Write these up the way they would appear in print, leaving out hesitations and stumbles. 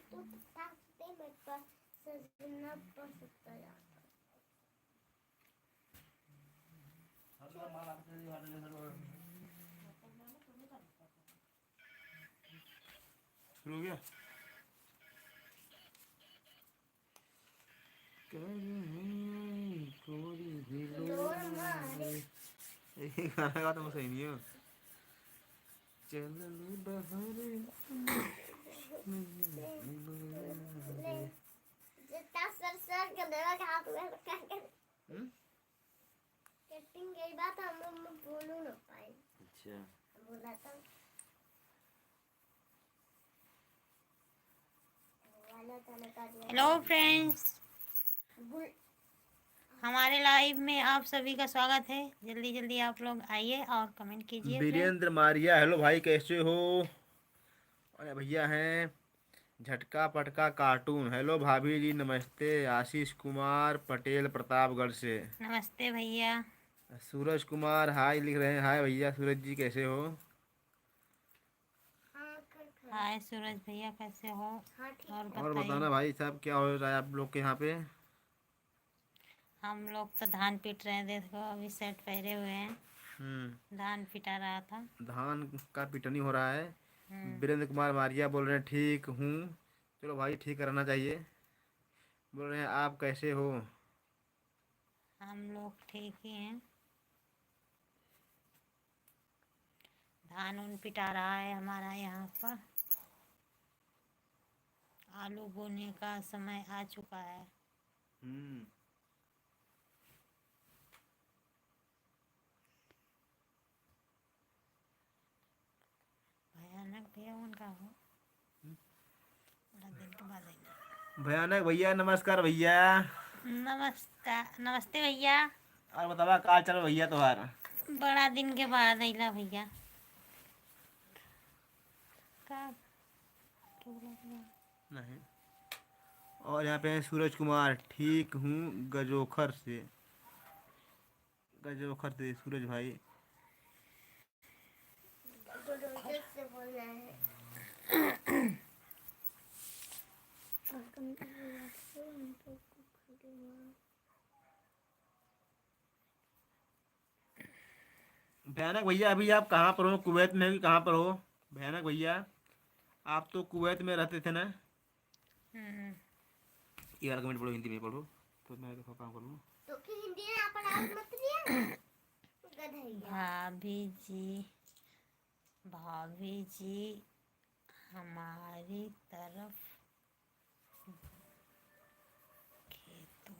शुरू हो गया। गाना गा तो सही नहीं हो। चल बहरे अच्छा हेलो फ्रेंड्स, हमारे लाइव में आप सभी का स्वागत है। जल्दी जल्दी आप लोग आइए और कमेंट कीजिए फ्रेंड्स। वीरेंद्र मारिया, हेलो भाई कैसे हो। अरे भैया हैं झटका पटका कार्टून, हेलो भाभी जी नमस्ते। आशीष कुमार पटेल प्रतापगढ़ से। नमस्ते भैया। सूरज कुमार हाय लिख रहे हैं। हाय भैया सूरज जी कैसे हो। हाय सूरज भैया, कैसे हो? और और बताइए। बताना भाई साहब क्या हो रहा है आप लोग के यहाँ पे। हम लोग तो धान पीट रहे हैं, देखो अभी सेट पहरे हुए हैं। धान पिटा रहा था। धान का पिटनी हो रहा है। हम्म, वीरेंद्र कुमार मारिया बोल रहे हैं ठीक हूँ। चलो भाई ठीक रहना चाहिए। बोल रहे हैं आप कैसे हो। हम लोग ठीक ही हैं। धान उन पिटा रहा है हमारा यहाँ पर। आलू बोने का समय आ चुका है। हम्म भयानक भैया उनका हो, बड़ा दिन के बाद आइना। भयानक भैया नमस्कार भैया। नमस्कार, नमस्ते भैया। और बतावा का चल भैया तुम्हारा। बड़ा दिन के बाद अइला भैया। का क्या बोला भैया? नहीं। और यहाँ पे है सूरज कुमार ठीक हूँ गजोखर से। गजोखर से सूरज भाई। भयानक भैया अभी आप कहाँ पर हो, कुवैत में भी कहाँ पर हो। भयानक भैया आप तो कुवैत में रहते थे ना। हम्म, ये वाला कमेंट पढ़ो हिंदी में पढ़ो तो मैं देखो काम कर लूँ। भाभी जी, भाभी जी हमारी तरफ खेतों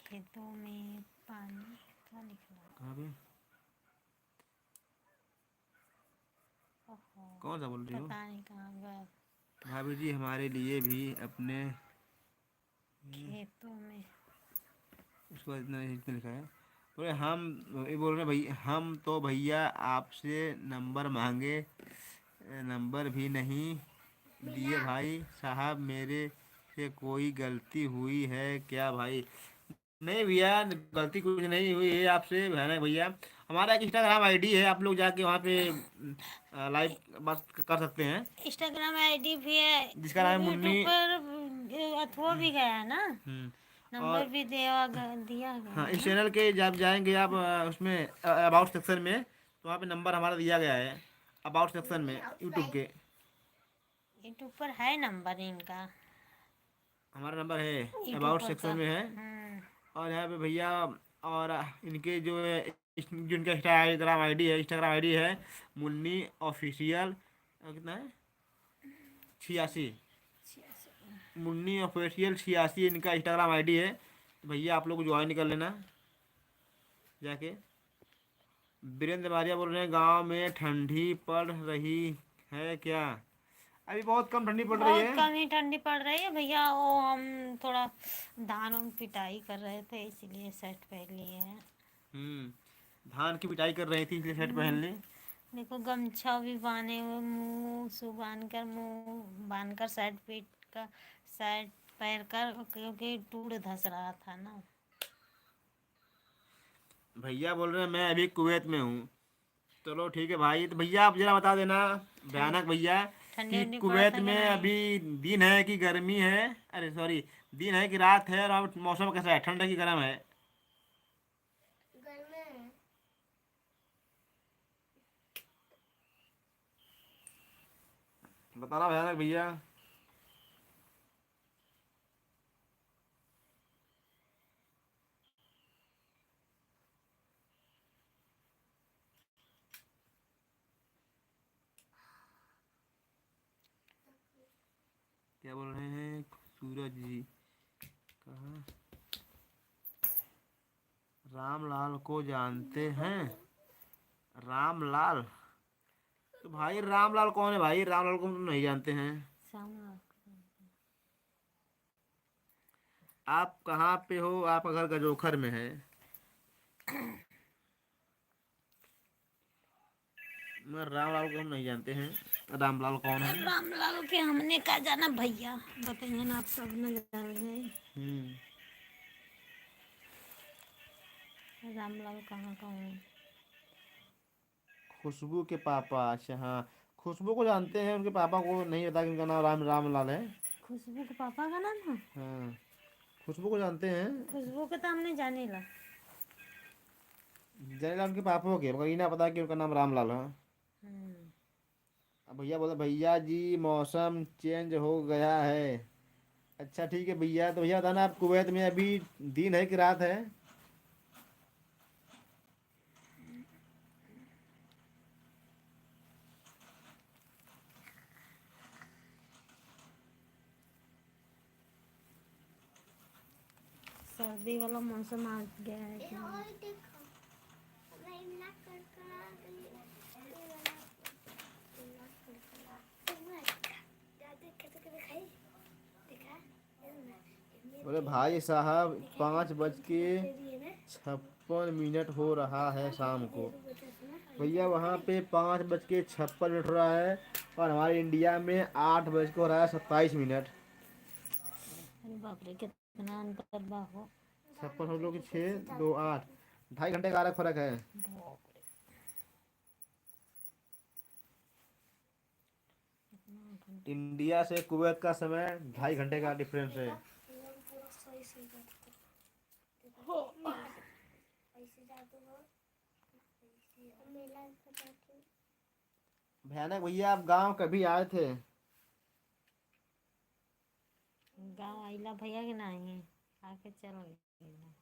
खेतों में पानी का निकला। कहाँ पे ओहो, कौन सा बोल रही हो। पता नहीं कहाँ गया। भाभी जी हमारे लिए भी अपने खेतों में। उसको इतना इतना लिखा है। बोले हम ये बोल रहे हैं भैया हम तो भैया आपसे नंबर मांगे नंबर भी नहीं दिए भाई साहब मेरे से कोई गलती हुई है क्या भाई। नहीं भैया गलती कुछ नहीं हुई है आपसे भयानक भैया। हमारा एक इंस्टाग्राम आईडी है आप लोग जाके वहाँ पे लाइव बात कर सकते हैं। इंस्टाग्राम आईडी भी है, जिसका नाम है यूट्यूब मुन्नी। पर अथवा भी गया है ना, नंबर और भी दिया गया हाँ है इस ना। चैनल के जब जाएंगे आप उसमें अबाउट सेक्शन में तो वहाँ पे नंबर हमारा दिया गया है अबाउट सेक्शन में यूट्यूब के। यूट्यूब पर है नंबर इनका, हमारा नंबर है यूट्यूब अबाउट पर का। सेक्शन में है। और यहाँ पे भैया और इनके जो है जो इनका इंस्टाग्राम आईडी है मुन्नी ऑफिशियल कितना है 86 मुन्नी ऑफिशियल 86 इनका इंस्टाग्राम आईडी है। तो भैया आप लोग ज्वाइन कर लेना जाके। वीरेंद्र मारिया बोल रहे हैं गांव में ठंडी पड़ रही है क्या। अभी बहुत कम ठंडी पड़ रही बहुत है। कम ही ठंडी पड़ रही है भैया। वो हम थोड़ा धान उन पिटाई कर रहे थे, इसलिए शर्ट पहन लिए हैं। धान की पिटाई कर रही थी इसलिए शर्ट पहन ली। देखो गमछा भी बांधे हुए, मुंह बांध कर शर्ट पहन कर, क्योंकि टूट धस रहा था ना। भैया बोल रहे हैं मैं अभी कुवैत में हूँ। चलो ठीक है भाई, तो भैया आप जरा बता देना, हाँ, भयानक भैया, ठंडी कि उंडी पड़त कुवैत है कि में नहीं? अभी दिन है कि गर्मी है, अरे सॉरी, दिन है कि रात है, और अब मौसम कैसा है, ठंड है कि गर्म है? बताना भयानक भैया। क्या बोल रहे हैं सूरज जी? कहाँ? रामलाल को जानते हैं? रामलाल? तो भाई रामलाल कौन है भाई, रामलाल को हम नहीं जानते हैं। सामने। आप कहाँ पे हो? आपका घर गजोखर में है। मैं रामलाल को हम नहीं जानते हैं। रामलाल कौन है? रामलाल के हमने का जाना भैया, बताइए ना, आप सब न जान गए। हम्म। रामलाल कहाँ का हूँ? खुशबू के पापा, अच्छा हाँ, खुशबू को जानते हैं, उनके पापा को नहीं पता कि उनका नाम रामलाल है। खुशबू के पापा का नाम है? हाँ, खुशबू को जानते हैं। खुशबू के तो हमने जाने ला। जयलाल उनके पापा के, मगर ये ना पता कि उनका नाम रामलाल है। हम्म। अब भैया बोले भैया जी मौसम चेंज हो गया है। अच्छा ठीक है भैया, तो भैया बताना, आप कुवैत में अभी दिन है कि रात है? सर्दी वाला मौसम आ गया है कि नहीं? बोले भाई साहब 5:56 हो रहा है शाम को। भैया वहाँ पे 5:56 हो रहा है, और हमारे इंडिया में 8 बज के हो रहा है 27 मिनट। अरे बाप रे, कितना अंतर बा हो। 56 हम लोग की 6, 2, 8, 2.5 घंटे का अलग फर्क है। बाप रे, कितना घंटे। इंडिया से कुवैत का समय 2.5 घंटे का डिफरेंस है। भयानक भैया, आप गांव कभी आए थे? गाँव आइला भैया के नहीं, आके चल गइला।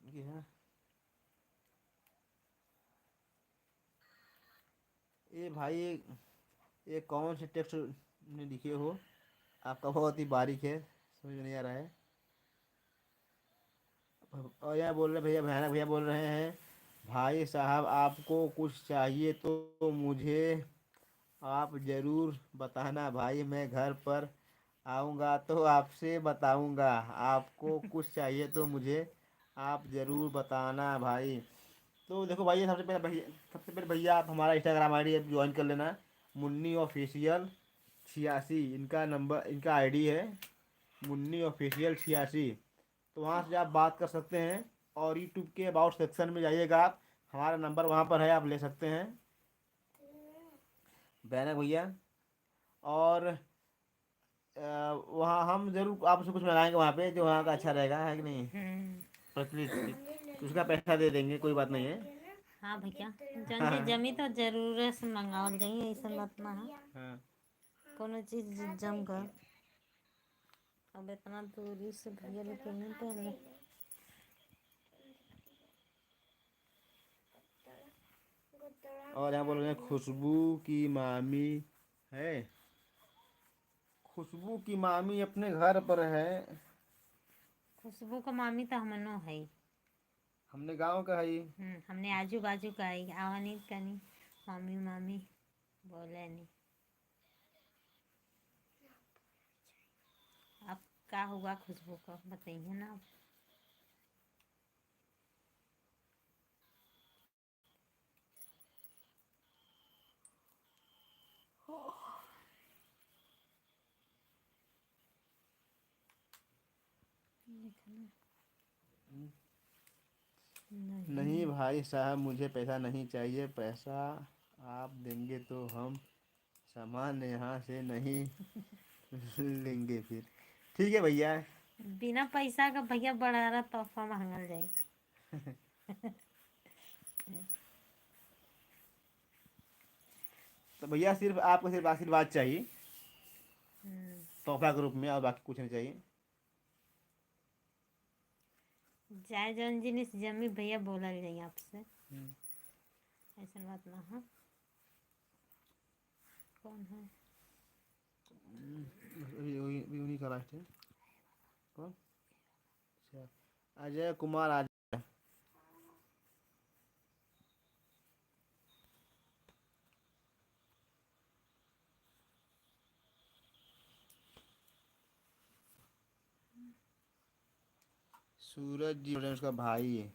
ये है। ये भाई, ये कौन से टेक्स्ट में लिखे हो? आपका बहुत ही बारीक है, समझ में नहीं आ रहा है। और यहाँ बोल रहे भैया, भयानक भैया बोल रहे हैं, भाई साहब आपको कुछ चाहिए तो मुझे आप ज़रूर बताना भाई, मैं घर पर आऊँगा तो आपसे बताऊँगा। आपको कुछ चाहिए तो मुझे आप ज़रूर बताना भाई। तो देखो भाई, सबसे पहले भैया आप हमारा इंस्टाग्राम आईडी ज्वाइन कर लेना, मुन्नी ऑफिशियल 86, इनका नंबर, इनका आईडी है, मुन्नी ऑफिशियल 86। तो वहाँ से आप बात कर सकते हैं, और यूट्यूब के अबाउट सेक्शन में जाइएगा आप, हमारा नंबर वहाँ पर है, आप ले सकते हैं। बैनक भैया, और वहाँ हम जरूर आपसे कुछ मंगाएंगे वहाँ पे, जो वहाँ का अच्छा रहेगा, है कि नहीं? हम्म। प्रचलित, उसका पैसा दे देंगे, कोई बात नहीं है। हाँ भैया, जौन चीज जमी तो जरूर से मंगावल जाई, ऐसा बात ना है। हाँ। कोनो चीज जम कर, अब इतना दूरी से भैया लेके नहीं पहले। और यहाँ बोल रहे हैं खुशबू की मामी है। खुशबू की मामी अपने घर पर है। खुशबू का मामी तो हमनो है। हमने गांव का है ये। हमने आजू बाजू का है, आवा नहीं कनी मामी मामी बोले नहीं। अब क्या हुआ खुशबू को बताइए ना आप। लिखना नहीं भाई साहब, मुझे पैसा नहीं चाहिए। पैसा आप देंगे तो हम सामान यहाँ से नहीं लेंगे फिर। ठीक है भैया। बिना पैसा का भैया बड़ा रहा तोहफा मांगल जाई। तो भैया सिर्फ आपको सिर्फ आशीर्वाद चाहिए हम्म, तोहफा के रूप में, और बाकी कुछ नहीं चाहिए। जाए जौन जिनिस जमी भैया बोलल जाई आपसे, हम्म, ऐसा बात ना हो। कौन है? अभी उन्हीं का लास्ट है। कौन? अच्छा, अजय कुमार अजय। सूरज जी उसका भाई है,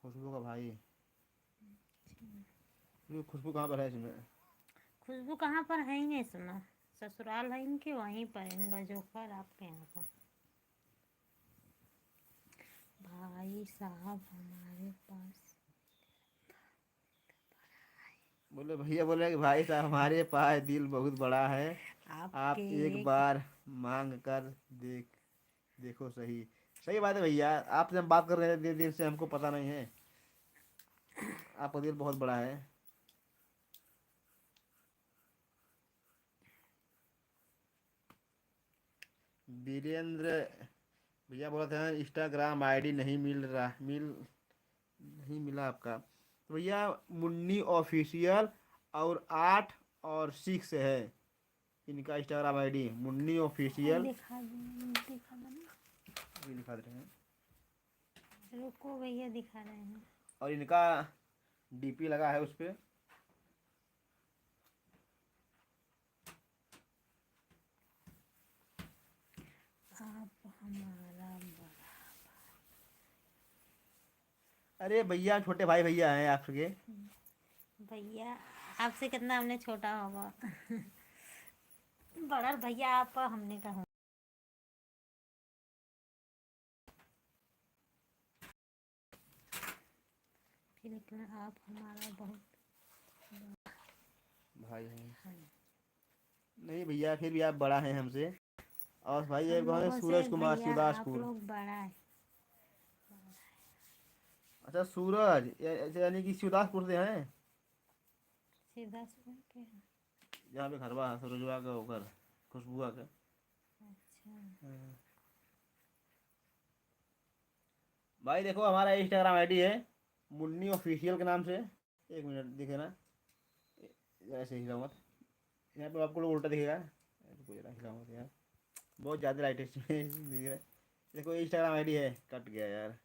खुशबू का भाई है। ये खुशबू कहाँ पर है इसमें? खुशबू कहाँ पर है ही नहीं सुना। ससुराल है इनके वहीं पर, इनका जोकर आपके यहाँ पर। भाई साहब हमारे पास बोले भैया, बोले कि भाई साहब हमारे पास दिल बहुत बड़ा है, आपके आप एक बार मांग कर देखो सही। सही बात है भैया, आपसे हम बात कर रहे हैं दिन दिन से, हमको पता नहीं है आपका दिल बहुत बड़ा है। वीरेंद्र भैया बोला था इंस्टाग्राम आईडी नहीं मिला आपका। तो भैया मुन्नी ऑफिशियल और 8 और 6 है इनका इंस्टाग्राम आईडी, मुन्नी ऑफिशियल। दिखा दो ना। अभी दिखा दे रहे हैं। रुको भैया दिखा रहे हैं। और इनका डीपी लगा है उस पे। आप हमारा बड़ा अरे भैया छोटे भाई भैया हैं आपके। भैया आपसे कितना हमने छोटा होगा। बड़ा भैया आप हमने कहा। फिर लिखना आप हमारा बहुत भाई हैं। है। नहीं भैया, फिर भी आप बड़ा हैं हमसे। और भाई ये हम कौन है? लोगों से सूरज कुमार भैया आप शिवदासपुर। लोग बड़ा है। अच्छा सूरज, यानी कि शिवदासपुर से हैं। सीधा सुन के। जहाँ पे घरवा है सूरजवा का, घर खुशबुआ का। अच्छा हाँ। भाई देखो हमारा इंस्टाग्राम आईडी है मुन्नी ऑफिशियल के नाम से। एक मिनट दिखे ना, ऐसे हिला मत। यहाँ पे आपको लोग उल्टा दिखेगा। रुको जरा, हिला मत यार, बहुत ज़्यादा लाइट इसमें दिख रहा है। देखो इंस्टाग्राम आईडी है, कट गया यार।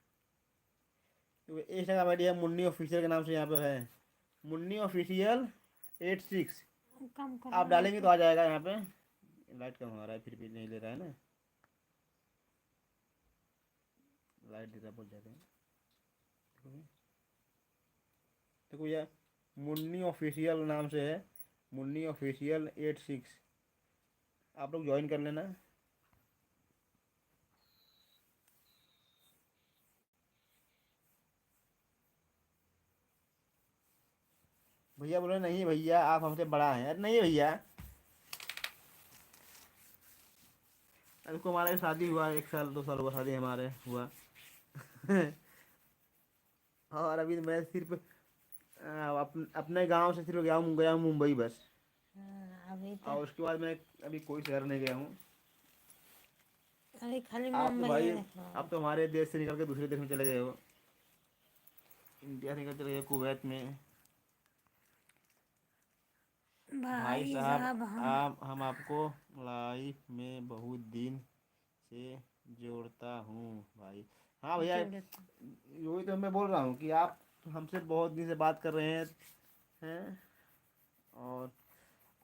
तो इंस्टाग्राम आईडी है मुन्नी ऑफिशियल के नाम से, यहाँ पे है मुन्नी ऑफिशियल 86। कम आप करो डालेंगे तो आ जाएगा यहाँ पे। लाइट कम हो रहा है, फिर भी नहीं ले रहा है ना, लाइट देता बहुत ज़्यादा है। देखो देखो ये मुन्नी ऑफिशियल नाम से है, मुन्नी ऑफिशियल 86। आप लोग ज्वाइन कर लेना। भैया बोले नहीं भैया आप हमसे बड़ा हैं। अरे नहीं भैया, अभी को हमारा शादी हुआ 1 साल 2 साल हुआ शादी हमारे हुआ। और अभी मैं सिर्फ अपने गांव से सिर्फ गया हूँ मुंबई बस। हाँ, अभी तो और उसके बाद मैं अभी कोई शहर नहीं गया हूँ। अभी खाली आप तो मुंबई भाई, में देखना आप है। तो हमारे देश से निकल के दूसरे देश में चले गए हो, इंडिया से निकल चले गए कुवैत में। भाई भाई साहब, साहब हम आप हम आपको लाइफ में बहुत दिन से जोड़ता हूँ भाई। हाँ भैया, जुड़ता वही तो मैं बोल रहा हूँ कि आप हमसे बहुत दिन से बात कर रहे हैं। और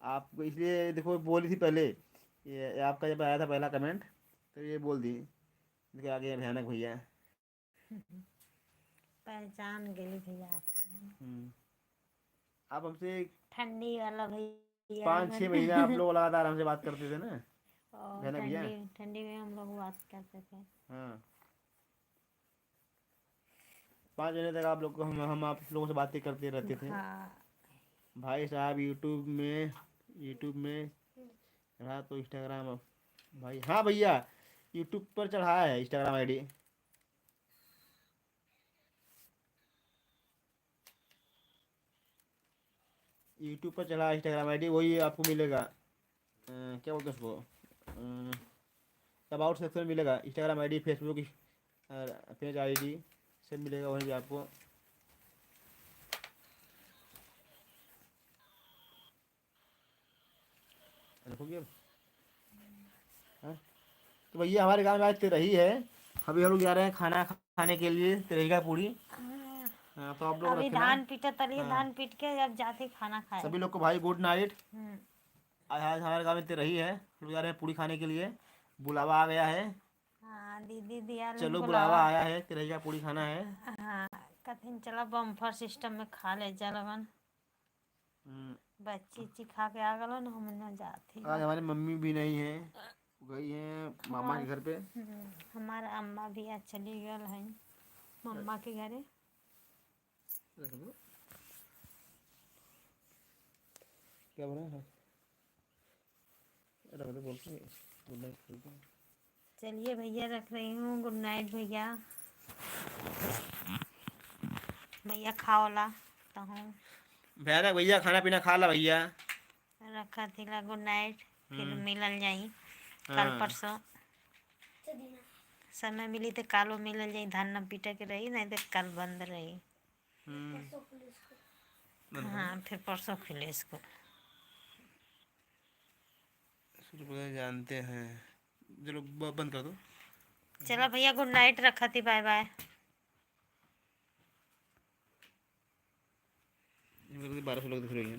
आपको इसलिए देखो बोली थी पहले, ये आपका जब आया था पहला कमेंट, तो ये बोल दी कि आगे भयानक भैया। पहचान गई भैया आपको। हम्म, आप हमसे ठंडी वाला भैया 5-6 महीने आप लोग लगातार हमसे बात करते थे ना। और है ना भैया? ठंडी ठंडी में हम लोग बात करते थे। हाँ, 5 महीने तक आप लोग को हम आप लोगों से बातें करते रहते थे। हाँ। भाई साहब यूट्यूब में रहा तो इंस्टाग्राम भाई, हाँ भैया, यूट्यूब पर चढ़ाया है इंस्टाग्राम आईडी। यूट्यूब पर चढ़ा इंस्टाग्राम आईडी, वही आपको मिलेगा। क्या बोलते हैं उसको, अबाउट सेक्शन में मिलेगा, Instagram ID, Facebook page ID सब मिलेगा वहीं पे आपको। रखोगे अब? हाँ? तो भैया हमारे गांव में आज तेरही है। अभी हम लोग जा रहे हैं खाना खाने के लिए, तेरही का पूरी। हाँ, हाँ, तो आप लोग अभी रखना। धान पीटा तलिए, हाँ, धान पीट के अब जाते खाना खाए। सभी लोग को भाई गुड नाइट। हम्म। आज हमारे गांव में तेरही है, हम लोग जा रहे हैं पूरी खाने के लिए। बुलावा आ गया है। हाँ, दीदी दिया लोग चलो, बुलावा बुलावा। आया है, तेरही का पूरी खाना है। हाँ, कथिन चला बम्फर सिस्टम में खा ले जा लगन। हम्म, बच्ची उच्ची खा के आ गलो न, हम न जाती आज हमारी मम्मी भी नहीं है, गई हैं मामा हमार के घर पे। हमारा अम्मा भी आज चली गल है मम्मा के घरे। रख दो। क्या बोला है? रख दो, बोलते हैं गुड नाइट बोलते हैं। चलिए भैया, रख रही हूँ। गुड नाइट भैया। भैया खाओला तो हूँ भैया भैया खाना पीना खा ला भैया। रखा थी। Good night. फिर मिलल जाई कल हाँ, परसों। समय मिली तो कालो मिलल जाई। धान न पीटे के रही, नहीं तो कल बंद रही। हाँ, फिर परसों खुले स्कूल। जानते हैं। चलो बंद कर दो। चलो भैया, गुड नाइट। रखा थी। Bye bye. 1200 लोग दिख रही हैं।